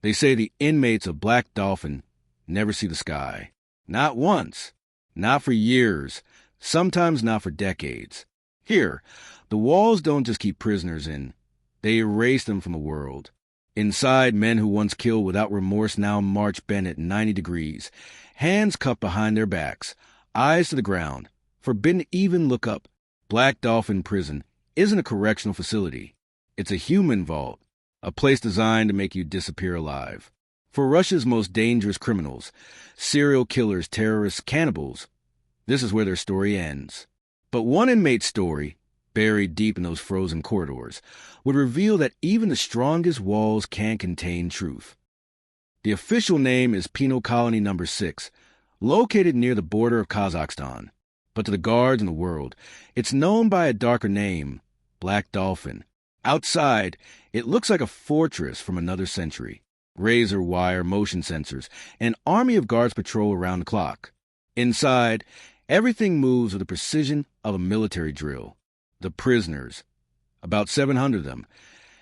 They say the inmates of Black Dolphin never see the sky. Not once. Not for years. Sometimes not for decades. Here, the walls don't just keep prisoners in. They erase them from the world. Inside, men who once killed without remorse now march bent at 90 degrees, hands cupped behind their backs, eyes to the ground, forbidden to even look up. Black Dolphin Prison isn't a correctional facility. It's a human vault, a place designed to make you disappear alive. For Russia's most dangerous criminals, serial killers, terrorists, cannibals, this is where their story ends. But one inmate's story, buried deep in those frozen corridors, would reveal that even the strongest walls can't contain truth. The official name is Penal Colony No. 6, located near the border of Kazakhstan. But to the guards in the world, it's known by a darker name, Black Dolphin. Outside, it looks like a fortress from another century. Razor wire motion sensors, an army of guards patrol around the clock. Inside, everything moves with the precision of a military drill. The prisoners, about 700 of them,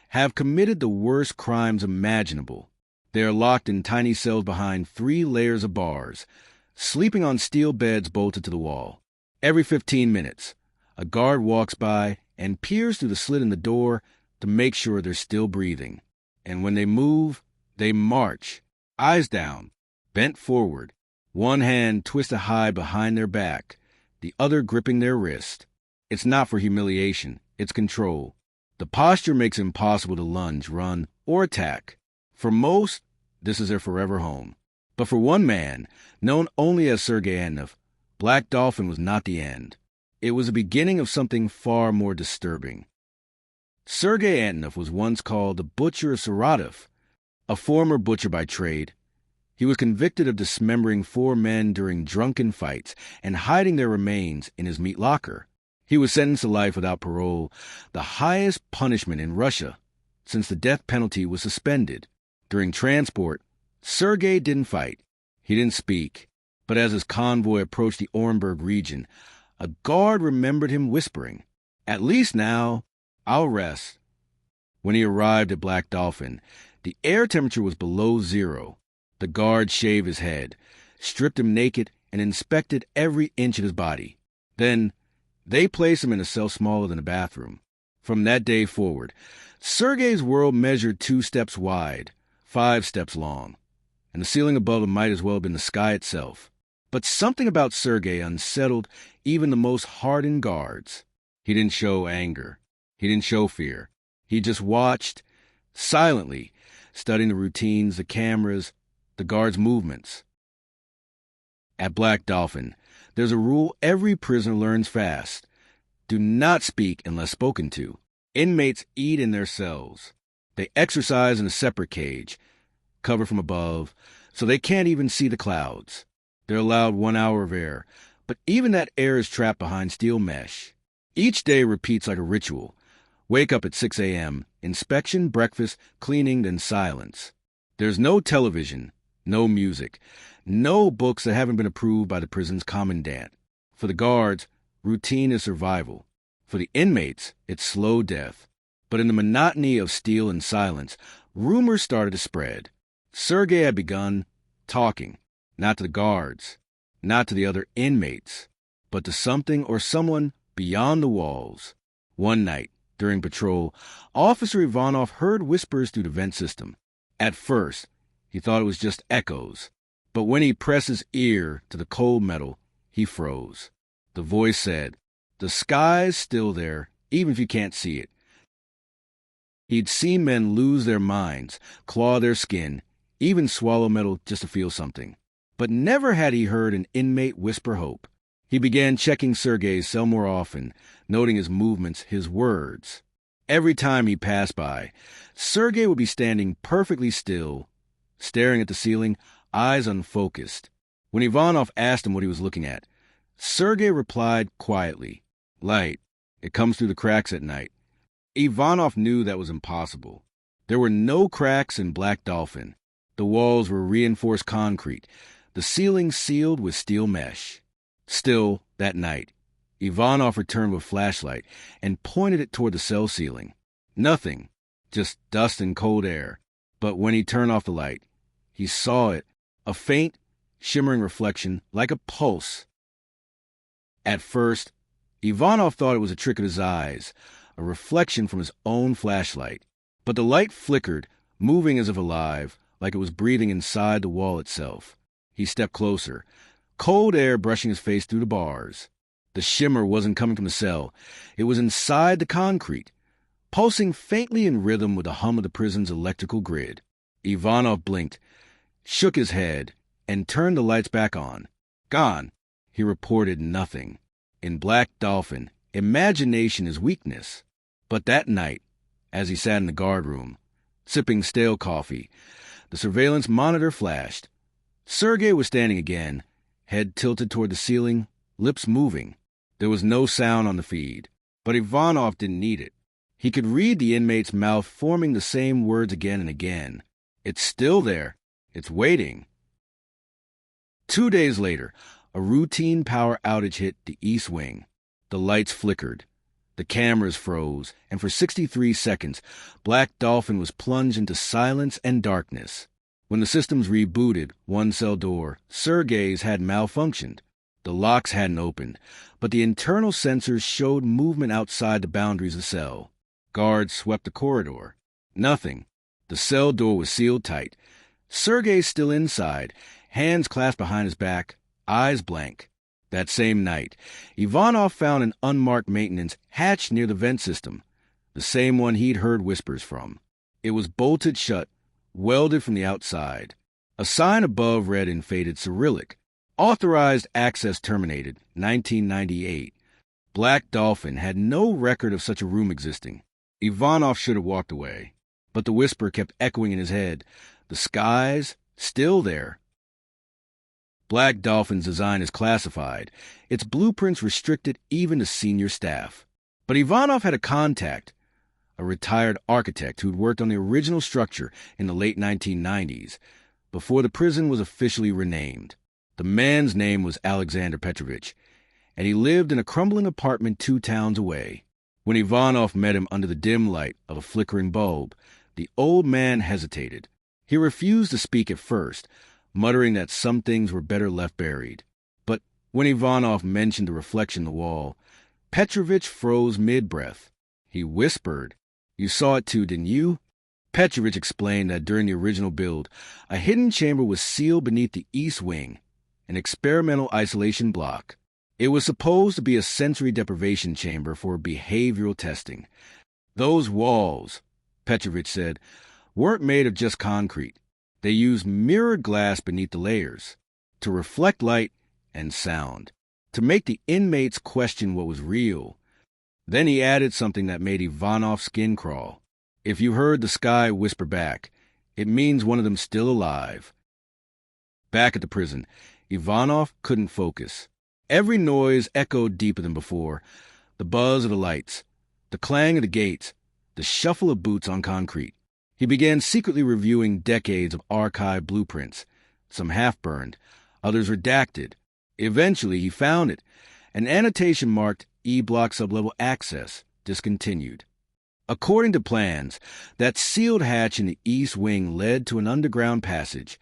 have committed the worst crimes imaginable. They are locked in tiny cells behind 3 layers of bars, sleeping on steel beds bolted to the wall. Every 15 minutes, a guard walks by and peers through the slit in the door to make sure they're still breathing. And when they move, they march, eyes down, bent forward, one hand twisted high behind their back, the other gripping their wrist. It's not for humiliation, it's control. The posture makes it impossible to lunge, run, or attack. For most, this is their forever home. But for one man, known only as Sergei Antnov, Black Dolphin was not the end. It was the beginning of something far more disturbing. Sergei Antnov was once called the Butcher of Saratov, a former butcher by trade. He was convicted of dismembering 4 men during drunken fights and hiding their remains in his meat locker. He was sentenced to life without parole, the highest punishment in Russia since the death penalty was suspended. During transport, Sergei didn't fight. He didn't speak. But as his convoy approached the Orenburg region, a guard remembered him whispering, "At least now, I'll rest." When he arrived at Black Dolphin, the air temperature was below 0. The guard shaved his head, stripped him naked, and inspected every inch of his body. Then, they placed him in a cell smaller than a bathroom. From that day forward, Sergei's world measured 2 steps wide, 5 steps long, and the ceiling above him might as well have been the sky itself. But something about Sergei unsettled even the most hardened guards. He didn't show anger. He didn't show fear. He just watched, silently, studying the routines, the cameras, the guards' movements. At Black Dolphin, there's a rule every prisoner learns fast. Do not speak unless spoken to. Inmates eat in their cells. They exercise in a separate cage, covered from above, so they can't even see the clouds. They're allowed 1 hour of air, but even that air is trapped behind steel mesh. Each day repeats like a ritual. Wake up at 6 a.m., inspection, breakfast, cleaning, then silence. There's no television, no music, no books that haven't been approved by the prison's commandant. For the guards, routine is survival. For the inmates, it's slow death. But in the monotony of steel and silence, rumors started to spread. Sergei had begun talking, not to the guards, not to the other inmates, but to something or someone beyond the walls. One night, during patrol, Officer Ivanov heard whispers through the vent system. At first, he thought it was just echoes, but when he pressed his ear to the cold metal, he froze. The voice said, "The sky's still there, even if you can't see it." He'd seen men lose their minds, claw their skin, even swallow metal just to feel something. But never had he heard an inmate whisper hope. He began checking Sergei's cell more often, noting his movements, his words. Every time he passed by, Sergei would be standing perfectly still, staring at the ceiling, eyes unfocused. When Ivanov asked him what he was looking at, Sergei replied quietly, "Light. It comes through the cracks at night." Ivanov knew that was impossible. There were no cracks in Black Dolphin. The walls were reinforced concrete, the ceiling sealed with steel mesh. Still, that night, Ivanov returned with a flashlight and pointed it toward the cell ceiling. Nothing, just dust and cold air. But when he turned off the light, he saw it, a faint, shimmering reflection like a pulse. At first, Ivanov thought it was a trick of his eyes, a reflection from his own flashlight. But the light flickered, moving as if alive, like it was breathing inside the wall itself. He stepped closer, cold air brushing his face through the bars. The shimmer wasn't coming from the cell. It was inside the concrete, pulsing faintly in rhythm with the hum of the prison's electrical grid. Ivanov blinked, shook his head, and turned the lights back on. Gone. He reported nothing. In Black Dolphin, imagination is weakness. But that night, as he sat in the guard room, sipping stale coffee, the surveillance monitor flashed. Sergei was standing again, head tilted toward the ceiling, lips moving. There was no sound on the feed, but Ivanov didn't need it. He could read the inmate's mouth forming the same words again and again. It's still there. It's waiting. 2 days later, a routine power outage hit the East Wing. The lights flickered. The cameras froze, and for 63 seconds, Black Dolphin was plunged into silence and darkness. When the systems rebooted one cell door, Sergei's had malfunctioned. The locks hadn't opened, but the internal sensors showed movement outside the boundaries of the cell. Guards swept the corridor. Nothing. The cell door was sealed tight. Sergei's still inside, hands clasped behind his back, eyes blank. That same night, Ivanov found an unmarked maintenance hatch near the vent system, the same one he'd heard whispers from. It was bolted shut, welded from the outside. A sign above read in faded Cyrillic, "Authorized access terminated, 1998. Black Dolphin had no record of such a room existing. Ivanov should have walked away. But the whisper kept echoing in his head. The skies, still there. Black Dolphin's design is classified, its blueprints restricted even to senior staff. But Ivanov had a contact, a retired architect who'd worked on the original structure in the late 1990s, before the prison was officially renamed. The man's name was Alexander Petrovich, and he lived in a crumbling apartment 2 towns away. When Ivanov met him under the dim light of a flickering bulb, the old man hesitated. He refused to speak at first, muttering that some things were better left buried. But when Ivanov mentioned the reflection in the wall, Petrovich froze mid-breath. He whispered, "You saw it too, didn't you?" Petrovich explained that during the original build, a hidden chamber was sealed beneath the east wing, an experimental isolation block. It was supposed to be a sensory deprivation chamber for behavioral testing. Those walls, Petrovich said, weren't made of just concrete. They used mirrored glass beneath the layers to reflect light and sound, to make the inmates question what was real. Then he added something that made Ivanov's skin crawl. If you heard the sky whisper back, it means one of them's still alive. Back at the prison, Ivanov couldn't focus. Every noise echoed deeper than before. The buzz of the lights, the clang of the gates, the shuffle of boots on concrete. He began secretly reviewing decades of archived blueprints, some half-burned, others redacted. Eventually, he found it, an annotation marked E-Block sublevel access, discontinued. According to plans, that sealed hatch in the east wing led to an underground passage,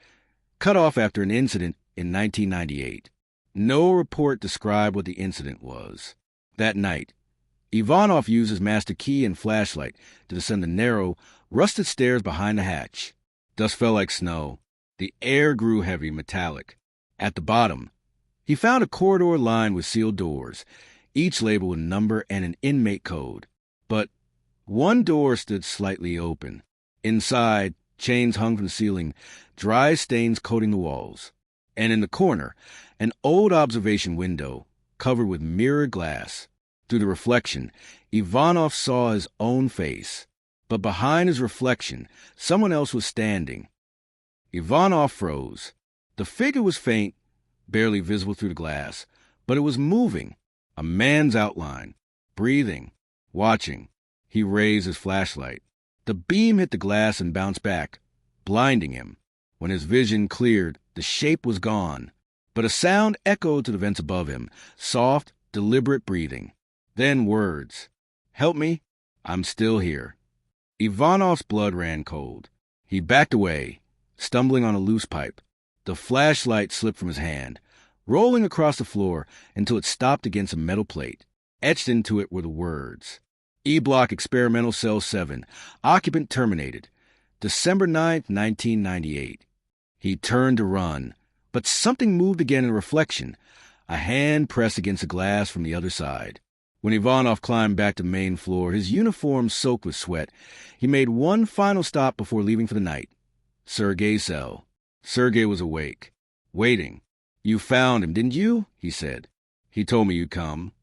cut off after an incident in 1998. No report described what the incident was. That night, Ivanov used his master key and flashlight to descend the narrow, rusted stairs behind the hatch. Dust fell like snow. The air grew heavy, metallic. At the bottom, he found a corridor lined with sealed doors, each labeled with a number and an inmate code. But one door stood slightly open. Inside, chains hung from the ceiling, dry stains coating the walls. And in the corner, an old observation window covered with mirrored glass. Through the reflection, Ivanov saw his own face. But behind his reflection, someone else was standing. Ivanov froze. The figure was faint, barely visible through the glass, but it was moving. A man's outline, breathing, watching. He raised his flashlight. The beam hit the glass and bounced back, blinding him. When his vision cleared, the shape was gone. But a sound echoed to the vents above him, soft, deliberate breathing. Then words. "Help me. I'm still here." Ivanov's blood ran cold. He backed away, stumbling on a loose pipe. The flashlight slipped from his hand, rolling across the floor until it stopped against a metal plate. Etched into it were the words, E-Block Experimental Cell 7, Occupant Terminated, December 9th, 1998. He turned to run, but something moved again in reflection. A hand pressed against the glass from the other side. When Ivanov climbed back to the main floor, his uniform soaked with sweat, he made one final stop before leaving for the night. Sergei's cell. Sergei was awake, waiting. "You found him, didn't you?" he said. "He told me you'd come."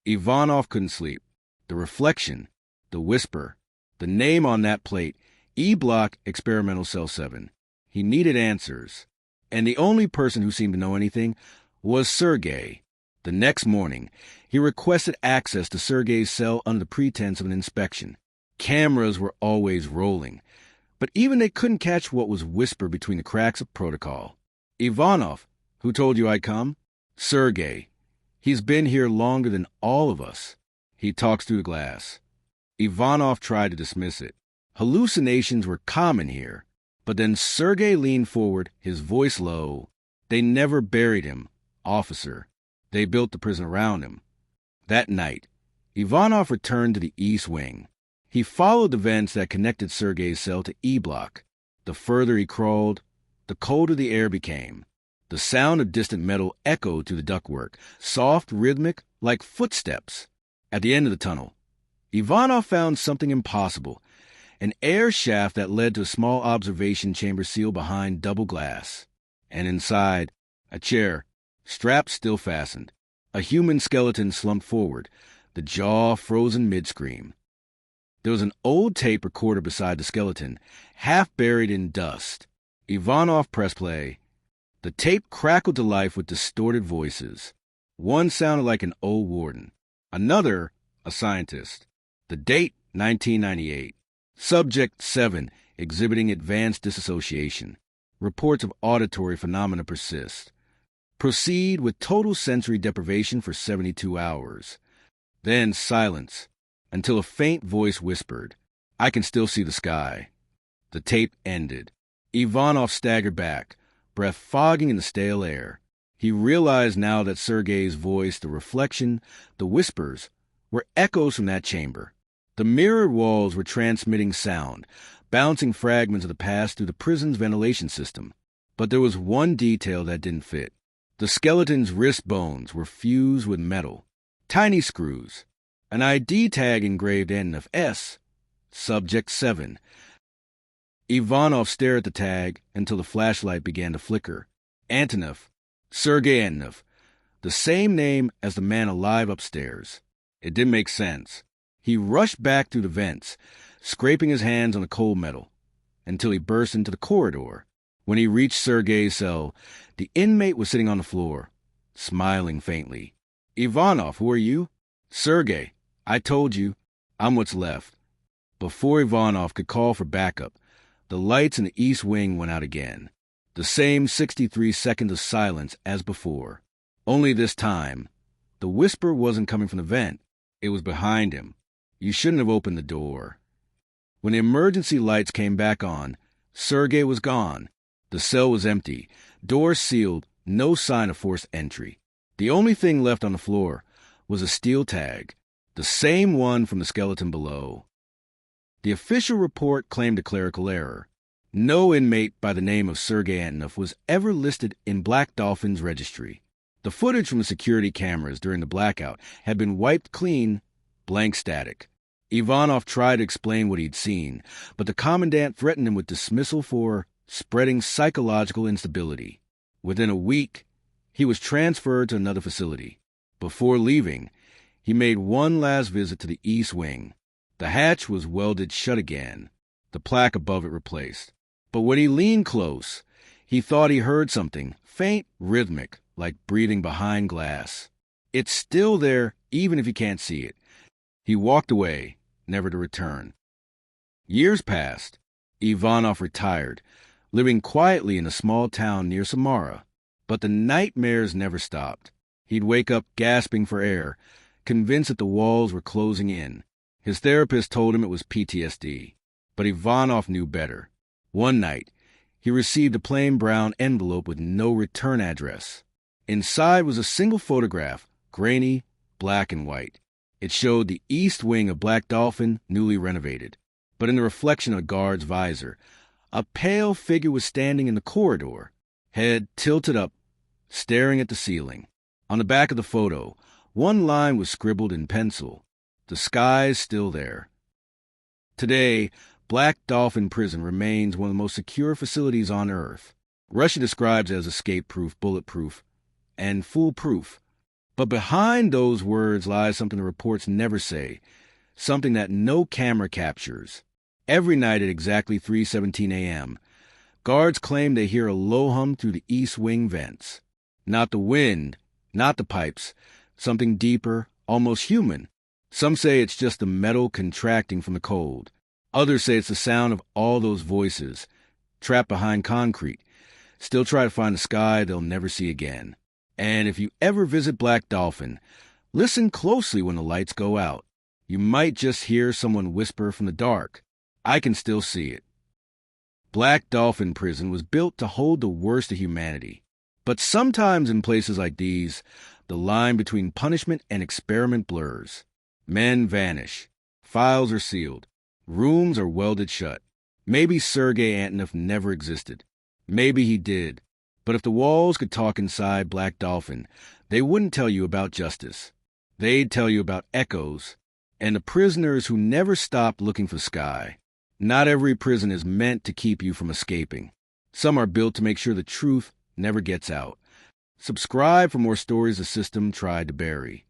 Ivanov couldn't sleep. The reflection, the whisper, the name on that plate, E-Block Experimental Cell 7. He needed answers. And the only person who seemed to know anything was Sergei. The next morning, he requested access to Sergei's cell under the pretense of an inspection. Cameras were always rolling, but even they couldn't catch what was whispered between the cracks of protocol. "Ivanov, who told you I'd come?" "Sergei. He's been here longer than all of us." He talks through the glass. Ivanov tried to dismiss it. Hallucinations were common here. But then Sergei leaned forward, his voice low. "They never buried him, officer. They built the prison around him." That night, Ivanov returned to the East Wing. He followed the vents that connected Sergei's cell to E-Block. The further he crawled, the colder the air became. The sound of distant metal echoed through the ductwork, soft, rhythmic, like footsteps. At the end of the tunnel, Ivanov found something impossible, an air shaft that led to a small observation chamber sealed behind double glass. And inside, a chair, straps still fastened. A human skeleton slumped forward, the jaw frozen mid-scream. There was an old tape recorder beside the skeleton, half buried in dust. Ivanov pressed play. The tape crackled to life with distorted voices. One sounded like an old warden. Another, a scientist. The date, 1998. Subject 7, exhibiting advanced disassociation. Reports of auditory phenomena persist. Proceed with total sensory deprivation for 72 hours. Then silence, until a faint voice whispered, "I can still see the sky." The tape ended. Ivanov staggered back, breath fogging in the stale air. He realized now that Sergei's voice, the reflection, the whispers, were echoes from that chamber. The mirrored walls were transmitting sound, bouncing fragments of the past through the prison's ventilation system. But there was one detail that didn't fit. The skeleton's wrist bones were fused with metal. Tiny screws. An ID tag engraved NFS. Subject 7. Ivanov stared at the tag until the flashlight began to flicker. Antonov. Sergei Antonov. The same name as the man alive upstairs. It didn't make sense. He rushed back through the vents, scraping his hands on the cold metal, until he burst into the corridor. When he reached Sergei's cell, the inmate was sitting on the floor, smiling faintly. "Ivanov, who are you?" "Sergei, I told you. I'm what's left." Before Ivanov could call for backup, the lights in the East Wing went out again. The same 63 seconds of silence as before. Only this time, the whisper wasn't coming from the vent. It was behind him. "You shouldn't have opened the door." When the emergency lights came back on, Sergei was gone. The cell was empty, doors sealed, no sign of forced entry. The only thing left on the floor was a steel tag, the same one from the skeleton below. The official report claimed a clerical error. No inmate by the name of Sergei Antonov was ever listed in Black Dolphin's registry. The footage from the security cameras during the blackout had been wiped clean, blank static. Ivanov tried to explain what he'd seen, but the commandant threatened him with dismissal for spreading psychological instability. Within a week, he was transferred to another facility. Before leaving, he made one last visit to the East Wing. The hatch was welded shut again, the plaque above it replaced. But when he leaned close, he thought he heard something, faint, rhythmic, like breathing behind glass. It's still there, even if you can't see it. He walked away, never to return. Years passed. Ivanov retired, living quietly in a small town near Samara. But the nightmares never stopped. He'd wake up gasping for air, convinced that the walls were closing in. His therapist told him it was PTSD. But Ivanov knew better. One night, he received a plain brown envelope with no return address. Inside was a single photograph, grainy, black and white. It showed the east wing of Black Dolphin, newly renovated. But in the reflection of a guard's visor, a pale figure was standing in the corridor, head tilted up, staring at the ceiling. On the back of the photo, one line was scribbled in pencil. The sky's still there. Today, Black Dolphin Prison remains one of the most secure facilities on Earth. Russia describes it as escape-proof, bulletproof, and foolproof. But behind those words lies something the reports never say, something that no camera captures. Every night at exactly 3:17 a.m., guards claim they hear a low hum through the east wing vents. Not the wind, not the pipes, something deeper, almost human. Some say it's just the metal contracting from the cold. Others say it's the sound of all those voices, trapped behind concrete, still try to find a sky they'll never see again. And if you ever visit Black Dolphin, listen closely when the lights go out. You might just hear someone whisper from the dark, "I can still see it." Black Dolphin Prison was built to hold the worst of humanity. But sometimes in places like these, the line between punishment and experiment blurs. Men vanish. Files are sealed. Rooms are welded shut. Maybe Sergei Antonov never existed. Maybe he did. But if the walls could talk inside Black Dolphin, they wouldn't tell you about justice. They'd tell you about echoes and the prisoners who never stopped looking for sky. Not every prison is meant to keep you from escaping. Some are built to make sure the truth never gets out. Subscribe for more stories the system tried to bury.